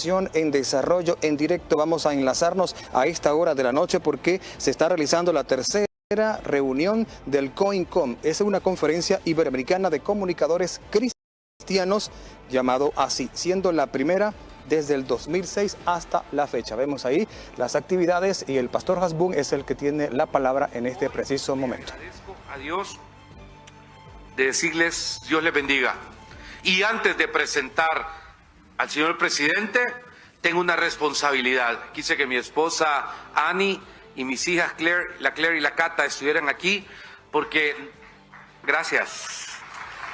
En desarrollo en directo. Vamos a enlazarnos a esta hora de la noche porque se está realizando la tercera reunión del COINCOM. Es una conferencia iberoamericana de comunicadores cristianos, llamado así, siendo la primera desde el 2006 hasta la fecha. Vemos ahí las actividades y el pastor Hasbun es el que tiene la palabra en este preciso momento. Agradezco a Dios de decirles Dios les bendiga. Y antes de presentar al señor presidente, tengo una responsabilidad. Quise que mi esposa Annie y mis hijas la Claire y la Cata estuvieran aquí porque, gracias,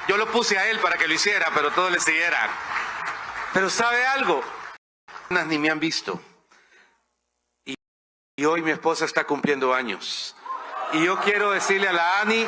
yo lo puse a él para que lo hiciera, pero todos le siguieran. Pero ¿sabe algo? Ni me han visto. Y hoy mi esposa está cumpliendo años. Y yo quiero decirle a la Annie,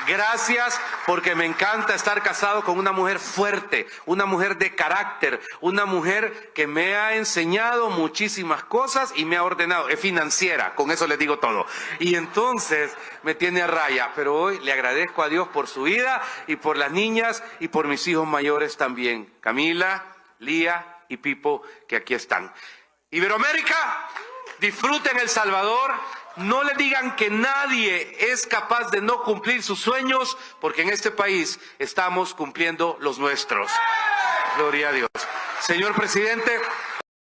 gracias, porque me encanta estar casado con una mujer fuerte, una mujer de carácter, una mujer que me ha enseñado muchísimas cosas y me ha ordenado. Es financiera, con eso les digo todo. Y entonces me tiene a raya, pero hoy le agradezco a Dios por su vida y por las niñas y por mis hijos mayores también, Camila, Lía y Pipo, que aquí están. Iberoamérica, disfruten El Salvador. No le digan que nadie es capaz de no cumplir sus sueños, porque en este país estamos cumpliendo los nuestros. Gloria a Dios. Señor presidente,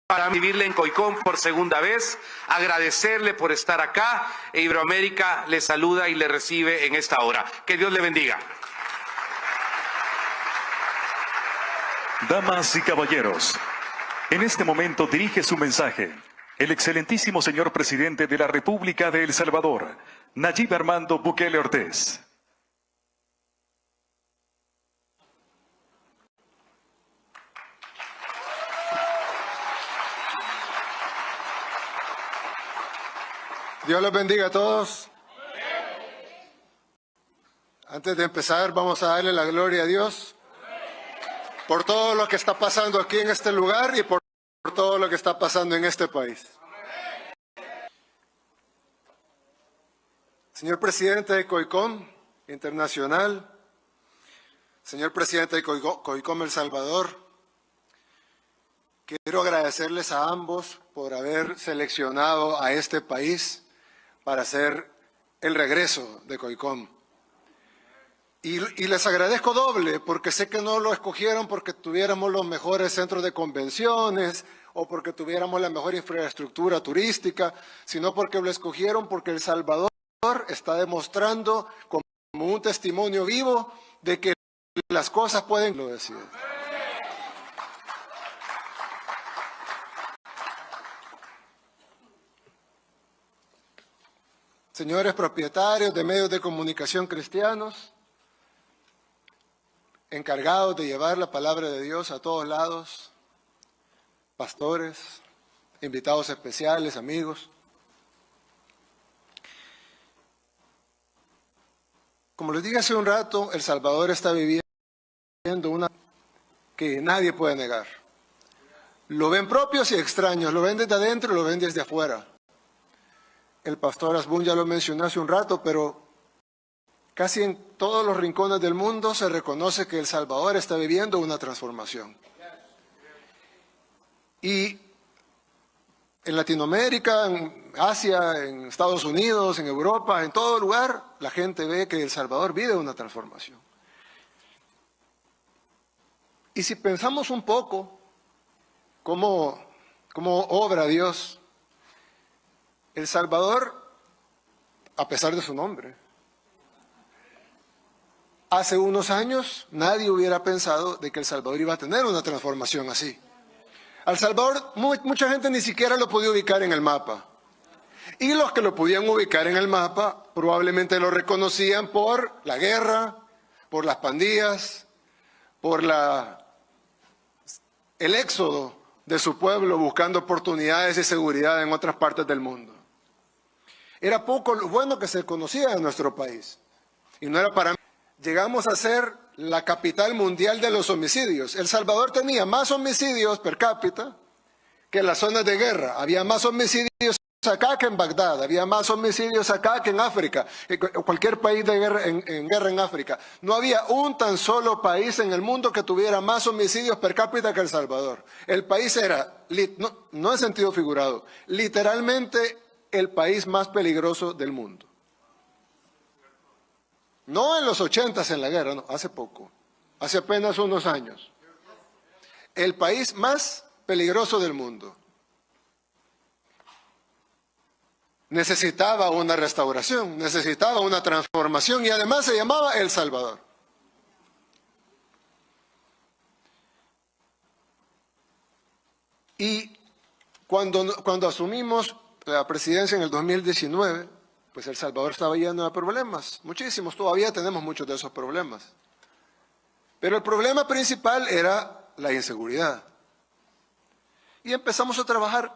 para vivirle en COICOM por segunda vez, agradecerle por estar acá, e Iberoamérica le saluda y le recibe en esta hora. Que Dios le bendiga. Damas y caballeros, en este momento dirige su mensaje el excelentísimo señor presidente de la República de El Salvador, Nayib Armando Bukele Ortiz. Dios los bendiga a todos. Antes de empezar, vamos a darle la gloria a Dios por todo lo que está pasando aquí en este lugar y por todo lo que está pasando en este país. Señor presidente de COICOM Internacional, señor presidente de COICOM El Salvador, quiero agradecerles a ambos por haber seleccionado a este país para hacer el regreso de COICOM. Y les agradezco doble, porque sé que no lo escogieron porque tuviéramos los mejores centros de convenciones o porque tuviéramos la mejor infraestructura turística, sino porque lo escogieron porque El Salvador está demostrando como un testimonio vivo de que las cosas pueden lo decir. Señores propietarios de medios de comunicación cristianos, encargados de llevar la palabra de Dios a todos lados, pastores, invitados especiales, amigos. Como les dije hace un rato, El Salvador está viviendo una que nadie puede negar. Lo ven propios y extraños, lo ven desde adentro y lo ven desde afuera. El pastor Hasbun ya lo mencionó hace un rato, pero casi en todos los rincones del mundo se reconoce que El Salvador está viviendo una transformación. Y en Latinoamérica, en Asia, en Estados Unidos, en Europa, en todo lugar, la gente ve que El Salvador vive una transformación. Y si pensamos un poco cómo obra Dios, El Salvador, a pesar de su nombre, hace unos años nadie hubiera pensado de que El Salvador iba a tener una transformación así. El Salvador, mucha gente ni siquiera lo podía ubicar en el mapa. Y los que lo podían ubicar en el mapa probablemente lo reconocían por la guerra, por las pandillas, por el éxodo de su pueblo buscando oportunidades de seguridad en otras partes del mundo. Era poco lo bueno que se conocía en nuestro país. Y no era para mí. Llegamos a ser la capital mundial de los homicidios. El Salvador tenía más homicidios per cápita que las zonas de guerra. Había más homicidios acá que en Bagdad, había más homicidios acá que en África, cualquier país de guerra, en guerra en África. No había un tan solo país en el mundo que tuviera más homicidios per cápita que El Salvador. El país era no en sentido figurado, literalmente el país más peligroso del mundo. No en los 80s en la guerra, no, hace poco, hace apenas unos años. El país más peligroso del mundo. Necesitaba una restauración, necesitaba una transformación y además se llamaba El Salvador. Y cuando asumimos la presidencia en el 2019, pues El Salvador estaba lleno de problemas, muchísimos, todavía tenemos muchos de esos problemas. Pero el problema principal era la inseguridad. Y empezamos a trabajar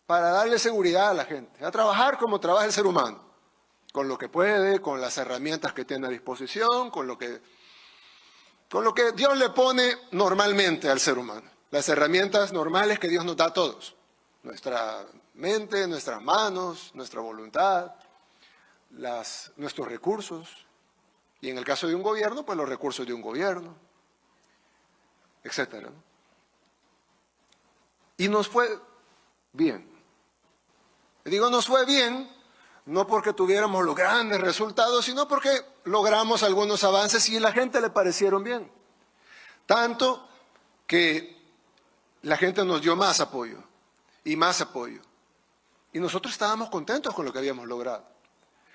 para darle seguridad a la gente, a trabajar como trabaja el ser humano, con lo que puede, con las herramientas que tiene a disposición, con lo que Dios le pone normalmente al ser humano. Las herramientas normales que Dios nos da a todos. Nuestra mente, nuestras manos, nuestra voluntad, nuestros recursos. Y en el caso de un gobierno, pues los recursos de un gobierno, etcétera. Y nos fue bien. Digo, nos fue bien, no porque tuviéramos los grandes resultados, sino porque logramos algunos avances y a la gente le parecieron bien. Tanto que la gente nos dio más apoyo y más apoyo. Y nosotros estábamos contentos con lo que habíamos logrado.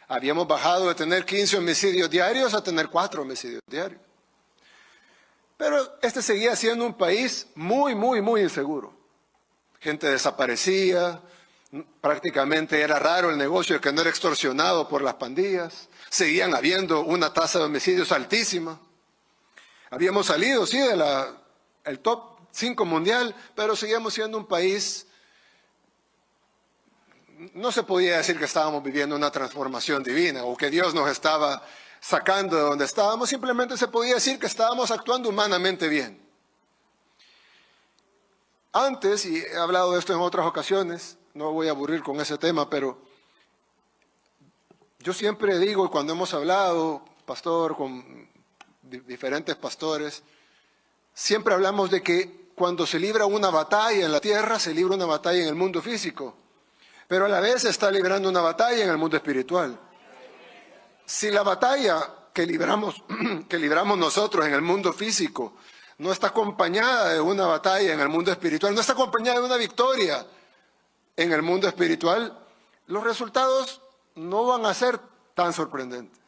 Habíamos bajado de tener 15 homicidios diarios a tener 4 homicidios diarios. Pero este seguía siendo un país muy, muy, muy inseguro. Gente desaparecía, prácticamente era raro el negocio que no era extorsionado por las pandillas. Seguían habiendo una tasa de homicidios altísima. Habíamos salido, sí, del top 5 mundial, pero seguíamos siendo un país. No se podía decir que estábamos viviendo una transformación divina o que Dios nos estaba sacando de donde estábamos, simplemente se podía decir que estábamos actuando humanamente bien. Antes, y he hablado de esto en otras ocasiones, no voy a aburrir con ese tema, pero yo siempre digo, cuando hemos hablado, pastor, con diferentes pastores, siempre hablamos de que cuando se libra una batalla en la tierra, se libra una batalla en el mundo físico, pero a la vez se está librando una batalla en el mundo espiritual. Si la batalla que libramos nosotros en el mundo físico no está acompañada de una batalla en el mundo espiritual, no está acompañada de una victoria en el mundo espiritual, los resultados no van a ser tan sorprendentes.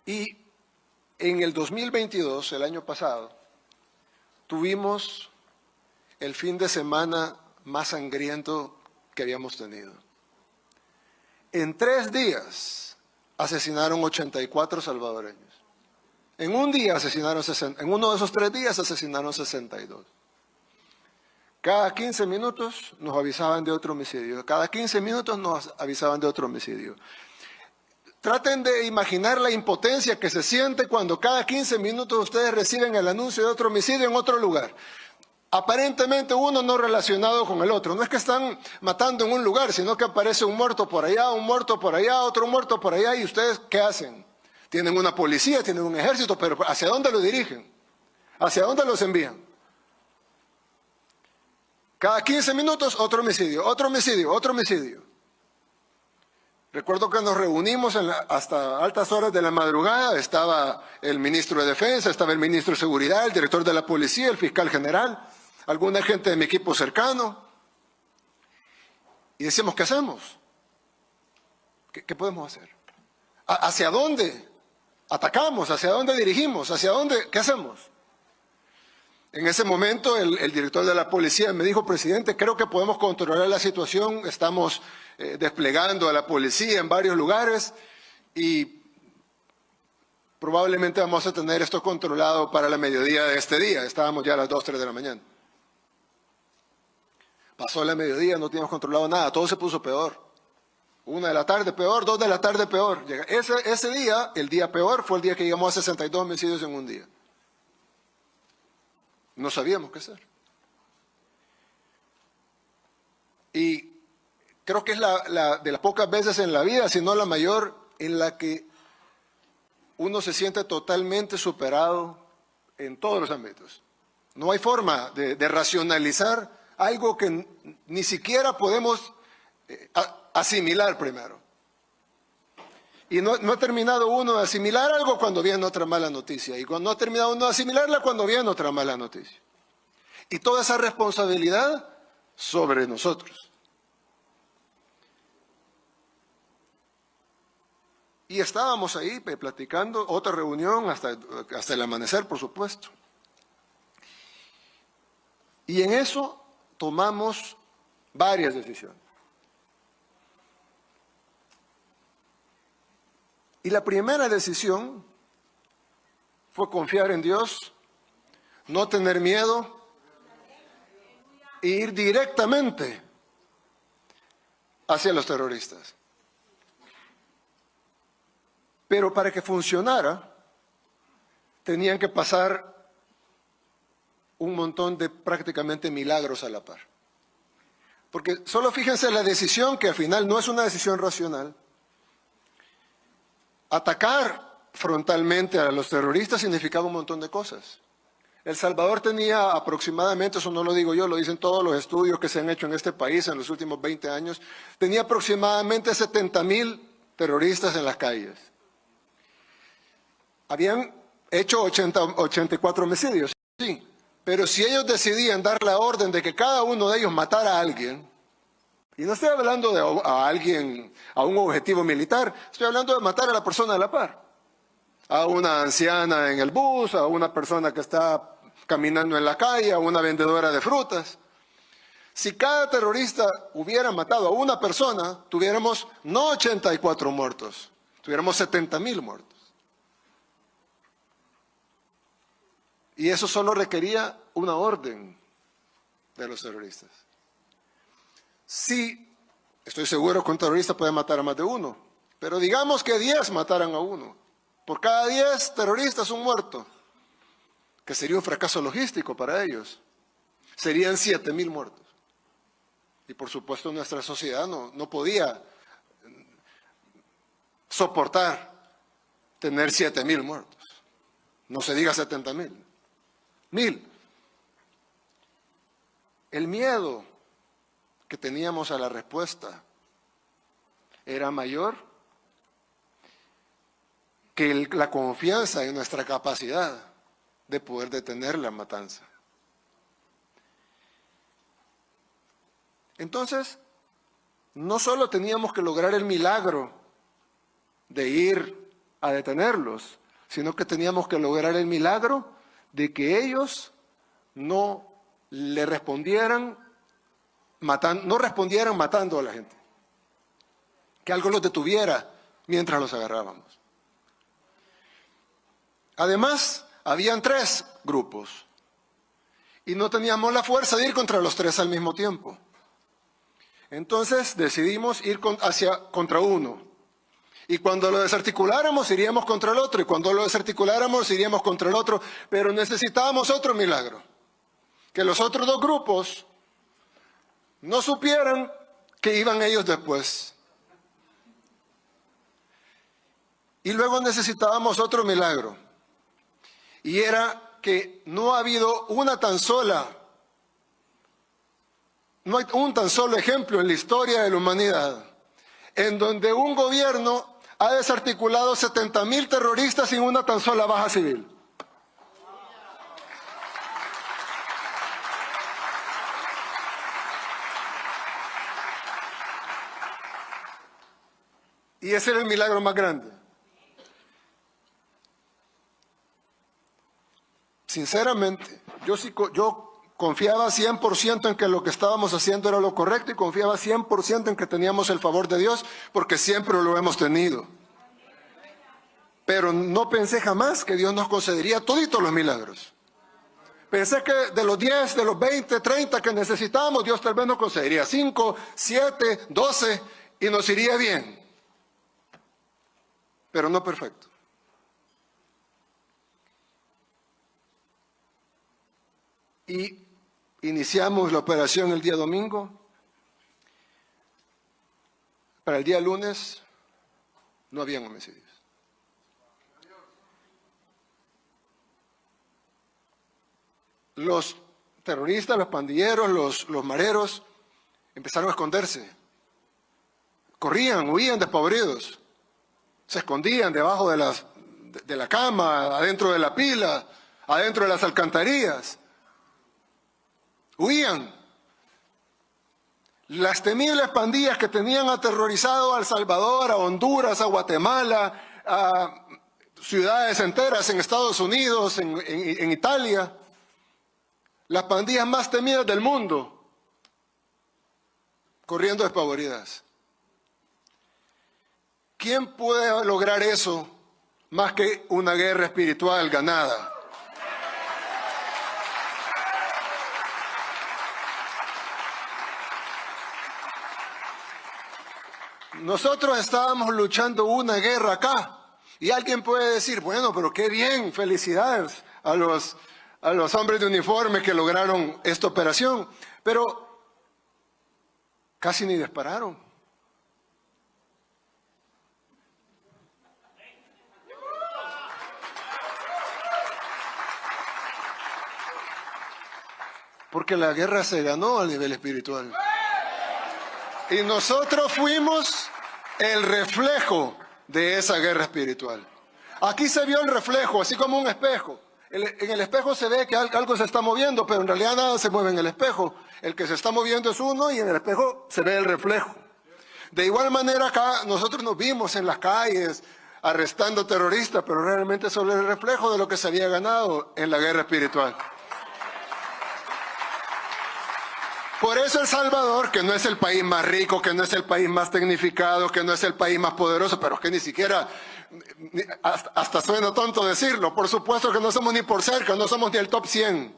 Y en el 2022, el año pasado, tuvimos el fin de semana más sangriento que habíamos tenido. En 3 días asesinaron 84 salvadoreños. En un día asesinaron 60, en uno de esos 3 días asesinaron 62. Cada 15 minutos nos avisaban de otro homicidio. Cada 15 minutos nos avisaban de otro homicidio. Traten de imaginar la impotencia que se siente cuando cada 15 minutos ustedes reciben el anuncio de otro homicidio en otro lugar. Aparentemente uno no relacionado con el otro. No es que están matando en un lugar, sino que aparece un muerto por allá, un muerto por allá, otro muerto por allá. ¿Y ustedes qué hacen? Tienen una policía, tienen un ejército, pero ¿hacia dónde lo dirigen? ¿Hacia dónde los envían? Cada 15 minutos otro homicidio, otro homicidio, otro homicidio. Recuerdo que nos reunimos hasta altas horas de la madrugada. Estaba el ministro de Defensa, estaba el ministro de Seguridad, el director de la Policía, el fiscal general, alguna gente de mi equipo cercano. Y decíamos, ¿qué hacemos? ¿Qué podemos hacer? ¿Hacia dónde atacamos? ¿Hacia dónde dirigimos? ¿Hacia dónde? ¿Qué hacemos? En ese momento el director de la policía me dijo, presidente, creo que podemos controlar la situación, estamos desplegando a la policía en varios lugares y probablemente vamos a tener esto controlado para la mediodía de este día. Estábamos ya a las 2, 3 de la mañana. Pasó la mediodía, no teníamos controlado nada, todo se puso peor. 1 de la tarde peor, 2 de la tarde peor. Ese día, el día peor, fue el día que llegamos a 62 homicidios en un día. No sabíamos qué hacer. Y creo que es de las pocas veces en la vida, si no la mayor, en la que uno se siente totalmente superado en todos los ámbitos. No hay forma de racionalizar algo que ni siquiera podemos asimilar primero. Y no ha terminado uno de asimilar algo cuando viene otra mala noticia. Y cuando no ha terminado uno de asimilarla cuando viene otra mala noticia. Y toda esa responsabilidad sobre nosotros. Y estábamos ahí platicando, otra reunión hasta el amanecer, por supuesto. Y en eso tomamos varias decisiones. Y la primera decisión fue confiar en Dios, no tener miedo e ir directamente hacia los terroristas. Pero para que funcionara, tenían que pasar un montón de prácticamente milagros a la par. Porque solo fíjense la decisión, que al final no es una decisión racional. Atacar frontalmente a los terroristas significaba un montón de cosas. El Salvador tenía aproximadamente, eso no lo digo yo, lo dicen todos los estudios que se han hecho en este país en los últimos 20 años, tenía aproximadamente 70,000 terroristas en las calles. Habían hecho 84 homicidios, sí, pero si ellos decidían dar la orden de que cada uno de ellos matara a alguien, y no estoy hablando de a alguien, a un objetivo militar, estoy hablando de matar a la persona de la par, a una anciana en el bus, a una persona que está caminando en la calle, a una vendedora de frutas. Si cada terrorista hubiera matado a una persona, tuviéramos no 84 muertos, tuviéramos 70,000 muertos. Y eso solo requería una orden de los terroristas. Sí, estoy seguro que un terrorista puede matar a más de uno, pero digamos que 10 mataran a uno. Por cada 10 terroristas un muerto, que sería un fracaso logístico para ellos. Serían 7,000 muertos. Y por supuesto nuestra sociedad no podía soportar tener 7,000 muertos. No se diga 70,000. 1,000. El miedo que teníamos a la respuesta era mayor que la confianza en nuestra capacidad de poder detener la matanza. Entonces, no solo teníamos que lograr el milagro de ir a detenerlos, sino que teníamos que lograr el milagro de que ellos no le respondieran matando a la gente, que algo los detuviera mientras los agarrábamos. Además, habían 3 grupos y no teníamos la fuerza de ir contra los 3 al mismo tiempo. Entonces decidimos ir contra uno. Y cuando lo desarticuláramos, iríamos contra el otro. Y cuando lo desarticuláramos, iríamos contra el otro. Pero necesitábamos otro milagro. Que los otros 2 grupos no supieran que iban ellos después. Y luego necesitábamos otro milagro. Y era que no ha habido no hay un tan solo ejemplo en la historia de la humanidad en donde un gobierno ha desarticulado 70,000 terroristas sin una tan sola baja civil. Y ese era el milagro más grande. Sinceramente, yo confiaba 100% en que lo que estábamos haciendo era lo correcto y confiaba 100% en que teníamos el favor de Dios, porque siempre lo hemos tenido. Pero no pensé jamás que Dios nos concedería toditos los milagros. Pensé que de los 10, de los 20, 30 que necesitábamos, Dios tal vez nos concedería 5, 7, 12 y nos iría bien. Pero no perfecto. Y iniciamos la operación el día domingo. Para el día lunes no habían homicidios. los terroristas, los pandilleros, los mareros empezaron a esconderse. Corrían, huían despavoridos. Se escondían debajo de la cama, adentro de la pila, adentro de las alcantarillas. Huían. Las temibles pandillas que tenían aterrorizado a El Salvador, a Honduras, a Guatemala, a ciudades enteras en Estados Unidos, en Italia, las pandillas más temidas del mundo, corriendo despavoridas. ¿Quién puede lograr eso más que una guerra espiritual ganada? Nosotros estábamos luchando una guerra acá y alguien puede decir, bueno, pero qué bien, felicidades a los hombres de uniforme que lograron esta operación, pero casi ni dispararon. Porque la guerra se ganó a nivel espiritual. Y nosotros fuimos el reflejo de esa guerra espiritual. Aquí se vio el reflejo, así como un espejo. En el espejo se ve que algo se está moviendo, pero en realidad nada se mueve en el espejo. El que se está moviendo es uno y en el espejo se ve el reflejo. De igual manera acá nosotros nos vimos en las calles arrestando terroristas, pero realmente solo es el reflejo de lo que se había ganado en la guerra espiritual. Por eso El Salvador, que no es el país más rico, que no es el país más tecnificado, que no es el país más poderoso, pero es que ni siquiera, hasta suena tonto decirlo, por supuesto que no somos ni por cerca, no somos ni el top 100.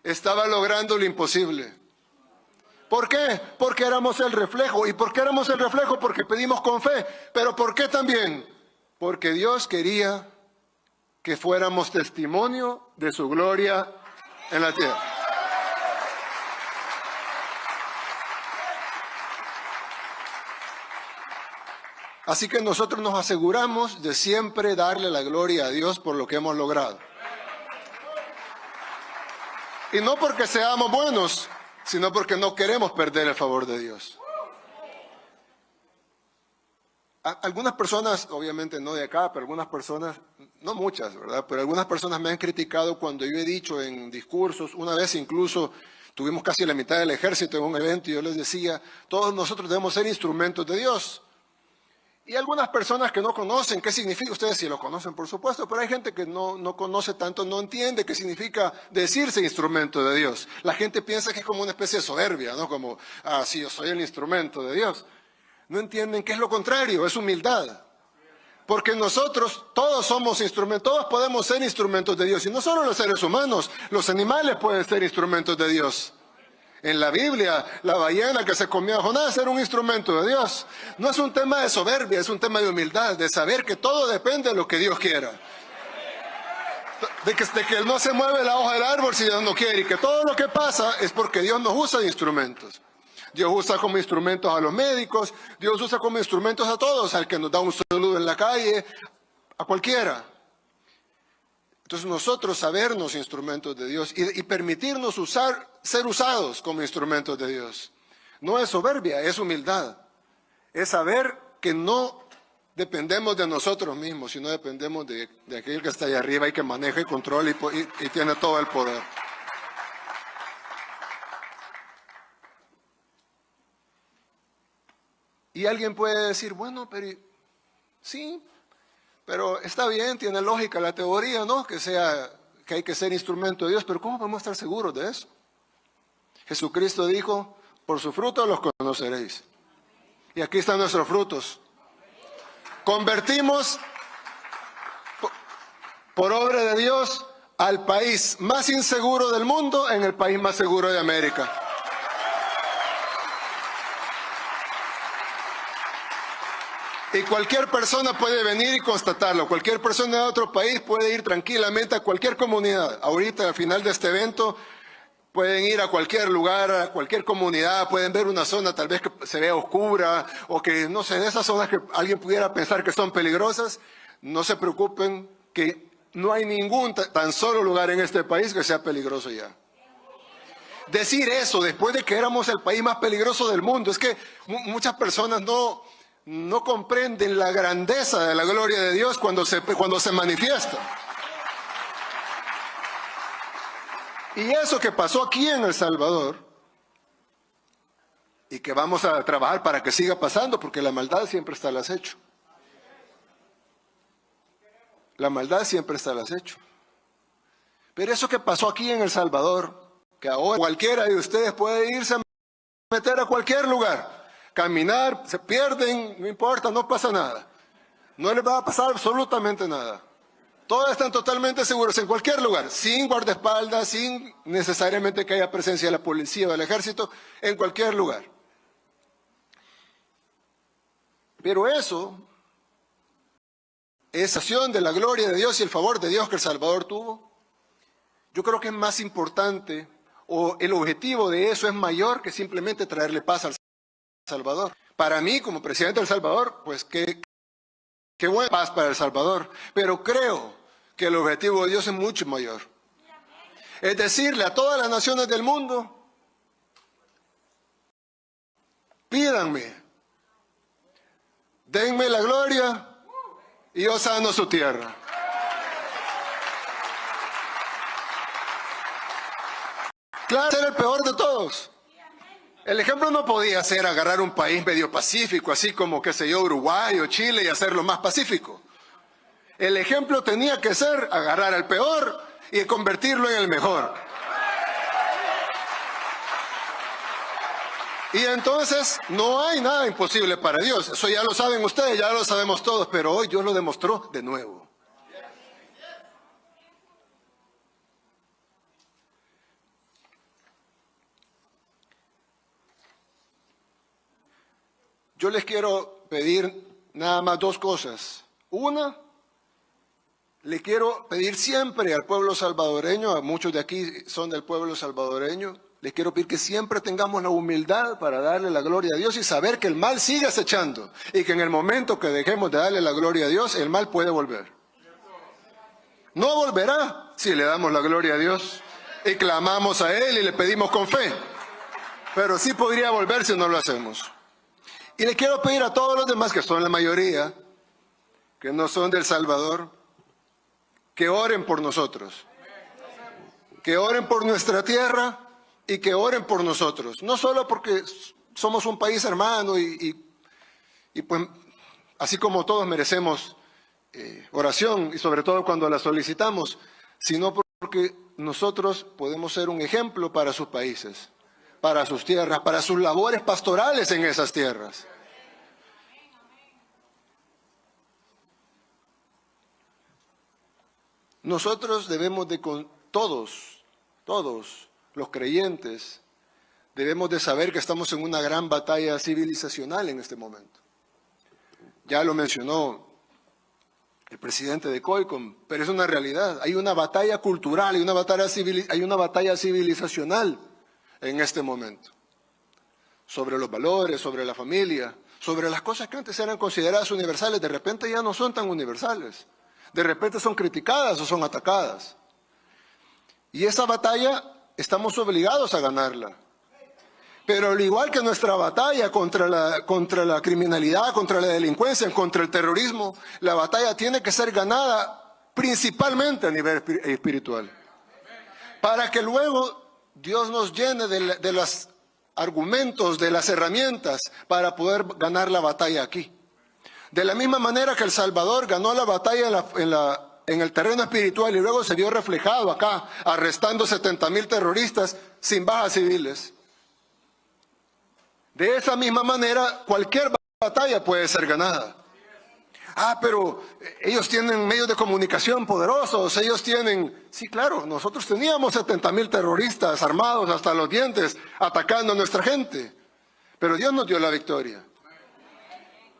Estaba logrando lo imposible. ¿Por qué? Porque éramos el reflejo. ¿Y por qué éramos el reflejo? Porque pedimos con fe. ¿Pero por qué también? Porque Dios quería que fuéramos testimonio de su gloria en la tierra. Así que nosotros nos aseguramos de siempre darle la gloria a Dios por lo que hemos logrado. Y no porque seamos buenos, sino porque no queremos perder el favor de Dios. Algunas personas, obviamente no de acá, pero algunas personas, no muchas, ¿verdad? Pero algunas personas me han criticado cuando yo he dicho en discursos, una vez incluso tuvimos casi la mitad del ejército en un evento y yo les decía, todos nosotros debemos ser instrumentos de Dios. Y algunas personas que no conocen qué significa, ustedes sí lo conocen por supuesto, pero hay gente que no conoce tanto, no entiende qué significa decirse instrumento de Dios. La gente piensa que es como una especie de soberbia, ¿no? Como, sí, yo soy el instrumento de Dios. No entienden que es lo contrario, es humildad. Porque nosotros todos somos instrumentos, todos podemos ser instrumentos de Dios. Y no solo los seres humanos, los animales pueden ser instrumentos de Dios. En la Biblia, la ballena que se comió a Jonás era un instrumento de Dios. No es un tema de soberbia, es un tema de humildad, de saber que todo depende de lo que Dios quiera. De que no se mueve la hoja del árbol si Dios no quiere, y que todo lo que pasa es porque Dios nos usa de instrumentos. Dios usa como instrumentos a los médicos, Dios usa como instrumentos a todos, al que nos da un saludo en la calle, a cualquiera. Entonces nosotros sabernos instrumentos de Dios y permitirnos ser usados como instrumentos de Dios. No es soberbia, es humildad. Es saber que no dependemos de nosotros mismos, sino dependemos de aquel que está allá arriba y que maneja y controla y tiene todo el poder. Y alguien puede decir, bueno, pero sí, pero está bien, tiene lógica la teoría, ¿no? Que hay que ser instrumento de Dios, pero ¿cómo podemos estar seguros de eso? Jesucristo dijo, por su fruto los conoceréis. Y aquí están nuestros frutos. Convertimos, por obra de Dios, al país más inseguro del mundo en el país más seguro de América. Y cualquier persona puede venir y constatarlo. Cualquier persona de otro país puede ir tranquilamente a cualquier comunidad. Ahorita, al final de este evento, pueden ir a cualquier lugar, a cualquier comunidad. Pueden ver una zona tal vez que se vea oscura o que, no sé, de esas zonas que alguien pudiera pensar que son peligrosas. No se preocupen que no hay ningún tan solo lugar en este país que sea peligroso ya. Decir eso después de que éramos el país más peligroso del mundo, es que muchas personas no comprenden la grandeza de la gloria de Dios cuando se manifiesta. Y eso que pasó aquí en El Salvador, y que vamos a trabajar para que siga pasando, porque la maldad siempre está al acecho. La maldad siempre está al acecho. Pero eso que pasó aquí en El Salvador, que ahora cualquiera de ustedes puede irse a meter a cualquier lugar, caminar, se pierden, no importa, no pasa nada. No les va a pasar absolutamente nada. Todos están totalmente seguros en cualquier lugar, sin guardaespaldas, sin necesariamente que haya presencia de la policía o del ejército, en cualquier lugar. Pero esa acción de la gloria de Dios y el favor de Dios que El Salvador tuvo, yo creo que es más importante, o el objetivo de eso es mayor que simplemente traerle paz al Salvador. Para mí, como presidente de El Salvador, pues qué buena paz para El Salvador, pero creo que el objetivo de Dios es mucho mayor. Es decirle a todas las naciones del mundo, pídanme, denme la gloria y yo sano su tierra. Claro, ser el peor de todos. El ejemplo no podía ser agarrar un país medio pacífico, así como, qué sé yo, Uruguay o Chile, y hacerlo más pacífico. El ejemplo tenía que ser agarrar al peor y convertirlo en el mejor. Y entonces no hay nada imposible para Dios. Eso ya lo saben ustedes, ya lo sabemos todos, pero hoy Dios lo demostró de nuevo. Yo les quiero pedir nada más dos cosas. Una, le quiero pedir siempre al pueblo salvadoreño, a muchos de aquí son del pueblo salvadoreño, les quiero pedir que siempre tengamos la humildad para darle la gloria a Dios y saber que el mal sigue acechando y que en el momento que dejemos de darle la gloria a Dios, el mal puede volver. No volverá si le damos la gloria a Dios y clamamos a Él y le pedimos con fe, pero sí podría volver si no lo hacemos. Y le quiero pedir a todos los demás, que son la mayoría, que no son del Salvador, que oren por nosotros, que oren por nuestra tierra y que oren por nosotros. No solo porque somos un país hermano y pues así como todos merecemos oración y sobre todo cuando la solicitamos, sino porque nosotros podemos ser un ejemplo para sus países, para sus tierras, para sus labores pastorales en esas tierras. Nosotros debemos de, todos los creyentes, debemos de saber que estamos en una gran batalla civilizacional en este momento. Ya lo mencionó el presidente de COICOM, pero es una realidad. Hay una batalla cultural, hay una batalla civilizacional en este momento, sobre los valores, sobre la familia, sobre las cosas que antes eran consideradas universales, de repente ya no son tan universales, de repente son criticadas o son atacadas. Y esa batalla estamos obligados a ganarla. Pero al igual que nuestra batalla contra la criminalidad, contra la delincuencia, contra el terrorismo, la batalla tiene que ser ganada principalmente a nivel espiritual, para que luego Dios nos llene de los argumentos, de las herramientas para poder ganar la batalla aquí. De la misma manera que El Salvador ganó la batalla en el terreno espiritual y luego se vio reflejado acá, arrestando 70,000 terroristas sin bajas civiles. De esa misma manera, cualquier batalla puede ser ganada. Pero ellos tienen medios de comunicación poderosos, ellos tienen... Sí, claro, nosotros teníamos 70,000 terroristas armados hasta los dientes atacando a nuestra gente, pero Dios nos dio la victoria.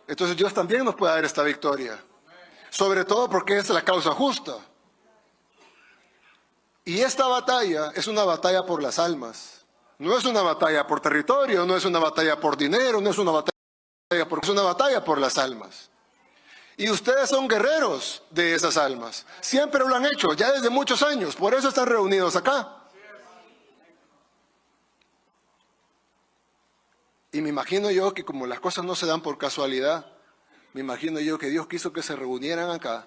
Entonces Dios también nos puede dar esta victoria, sobre todo porque es la causa justa. Y esta batalla es una batalla por las almas, no es una batalla por territorio, no es una batalla por dinero, no es una batalla es una batalla por las almas. Y ustedes son guerreros de esas almas. Siempre lo han hecho, ya desde muchos años. Por eso están reunidos acá. Y me imagino yo que como las cosas no se dan por casualidad, me imagino yo que Dios quiso que se reunieran acá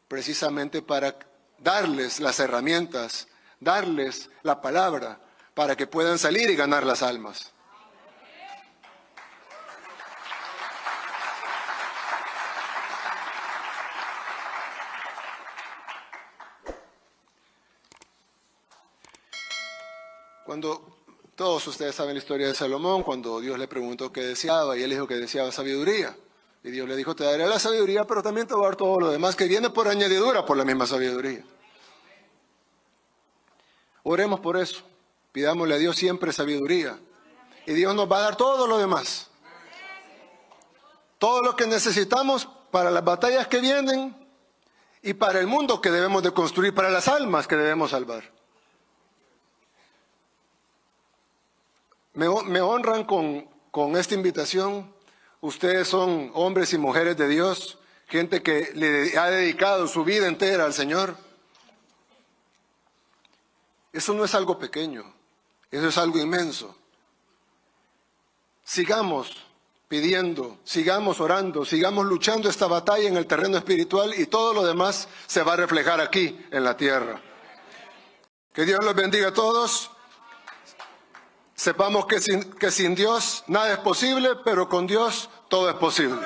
precisamente para darles las herramientas, darles la palabra, para que puedan salir y ganar las almas. Cuando todos ustedes saben la historia de Salomón, cuando Dios le preguntó qué deseaba y él dijo que deseaba sabiduría. Y Dios le dijo, te daré la sabiduría, pero también te voy a dar todo lo demás que viene por añadidura por la misma sabiduría. Oremos por eso. Pidámosle a Dios siempre sabiduría. Y Dios nos va a dar todo lo demás. Todo lo que necesitamos para las batallas que vienen y para el mundo que debemos de construir, para las almas que debemos salvar. Me honran con esta invitación. Ustedes son hombres y mujeres de Dios, gente que le ha dedicado su vida entera al Señor. Eso no es algo pequeño, eso es algo inmenso. Sigamos pidiendo, sigamos orando, sigamos luchando esta batalla en el terreno espiritual y todo lo demás se va a reflejar aquí en la tierra. Que Dios los bendiga a todos. Sepamos que sin Dios nada es posible, pero con Dios todo es posible.